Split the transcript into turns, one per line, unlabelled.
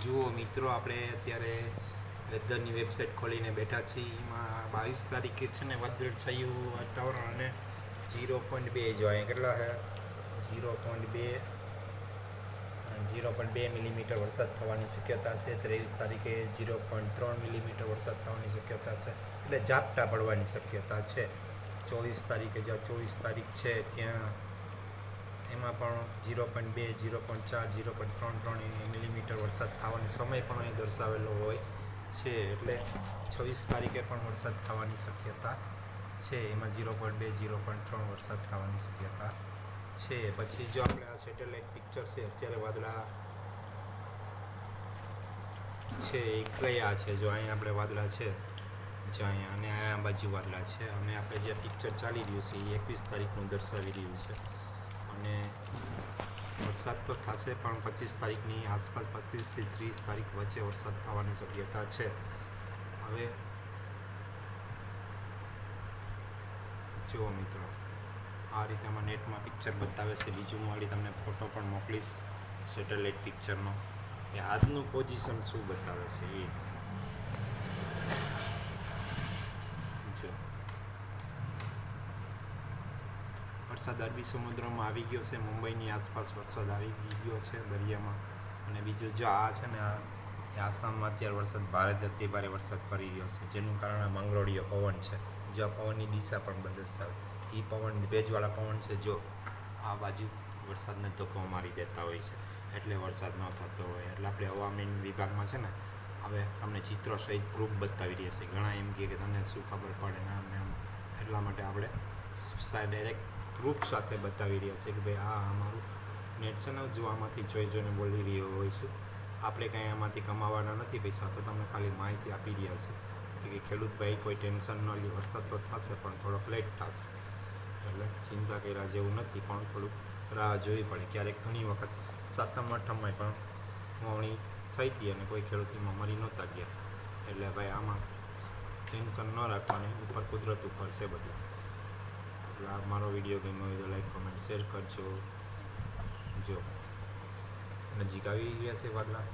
જુઓ મિત્રો, આપણે અત્યારે વેધરની વેબસાઇટ ખોલીને બેઠા છીએ. એમાં 22 તારીખે છે ને વાદળછાયું વાતાવરણ અને 0.2 જો અહીંયા કેટલા છે 0.2 મિલીમીટર વરસાદ થવાની શક્યતા છે. 23 તારીખે 0.3 મિલીમીટર વરસાદ થવાની શક્યતા છે, એટલે ઝાપટા પડવાની શક્યતા છે. 24 તારીખે જ્યાં 24 તારીખ છે ત્યાં એમાં પણ 0.2 0.4 0.33 મિલીમીટર વરસાદ થવાનો સમય પણ અહીં દર્શાવેલો હોય છે. એટલે 26 તારીખે પણ વરસાદ થવાની શક્યતા છે. એમાં 0.2 0.3 વરસાદ થવાની શક્યતા છે. પછી જો આપણે આ સેટેલાઇટ પિક્ચર છે, અત્યારે વાદળા છે એ કયા છે, જો અહીંયા આપણે વાદળા છે જો અહીંયા, અને આ બાજુ વાદળા છે, અને આપણે જે પિક્ચર ચાલી રહ્યું છે એ 21 તારીખનું દર્શાવી રહ્યું છે. અને વરસાદ તો થશે પણ 25 તારીખની આસપાસ, 25 થી 30 તારીખ વચ્ચે વરસાદ થવાની શક્યતા છે. હવે જુઓ મિત્રો, આ રીતે આમાં નેટમાં પિક્ચર બતાવે છે. બીજું હું તમને ફોટો પણ મોકલીશ સેટેલાઇટ પિક્ચરનો, એ આજનું પોઝિશન શું બતાવે છે એ જો. વરસાદ અરબી સમુદ્રમાં આવી ગયો છે, મુંબઈની આસપાસ વરસાદ આવી ગયો છે દરિયામાં. અને બીજું જો આ છે ને, આ આસામમાં અત્યારે વરસાદ ભારે અતિ ભારે વરસાદ પડી રહ્યો છે, જેનું કારણે મંગળોળીયો પવન છે. જો આ પવનની દિશા પણ બદલશે. એ પવન ભેજવાળા પવન છે, જો આ બાજુ વરસાદને ધક્કો મારી દેતા હોય છે, એટલે વરસાદ ન થતો હોય. એટલે આપણે હવામાન વિભાગમાં છે ને હવે તમને ચિત્રો સહિત પ્રૂફ બતાવી રહ્યા છે. ઘણા એમ કહે કે તમને શું ખબર પડે ને આમ ને આમ, એટલા માટે આપણે ડાયરેક્ટ પ્રૂફ સાથે બતાવી રહ્યા છે કે ભાઈ આ અમારું નેટ છે ને, જો આમાંથી જોઈને બોલી રહ્યો હોય છું. આપણે કાંઈ આમાંથી કમાવાના નથી પૈસા, તો તમને ખાલી માહિતી આપી રહ્યા છે કે ખેડૂત ભાઈ કોઈ ટેન્શન ન લે, વરસાદ તો થશે પણ થોડોક લેટ થશે, એટલે ચિંતા કર્યા જેવું નથી. પણ થોડુંક રાહ જોવી પડે. ક્યારેક ઘણી વખત સાતમ આઠમમાં પણ વાવણી થઈ હતી અને કોઈ ખેડૂત એમાં મરી નહોતા ગયા. એટલે ભાઈ આમાં ટેન્શન ન રાખવાની, ઉપર કુદરત ઉપર છે બધું. એટલે આ મારો વિડીયો ગમ્યો હોય તો લાઈક કોમેન્ટ શેર કરજો. જો નજીક આવી ગયા છે વાદળા.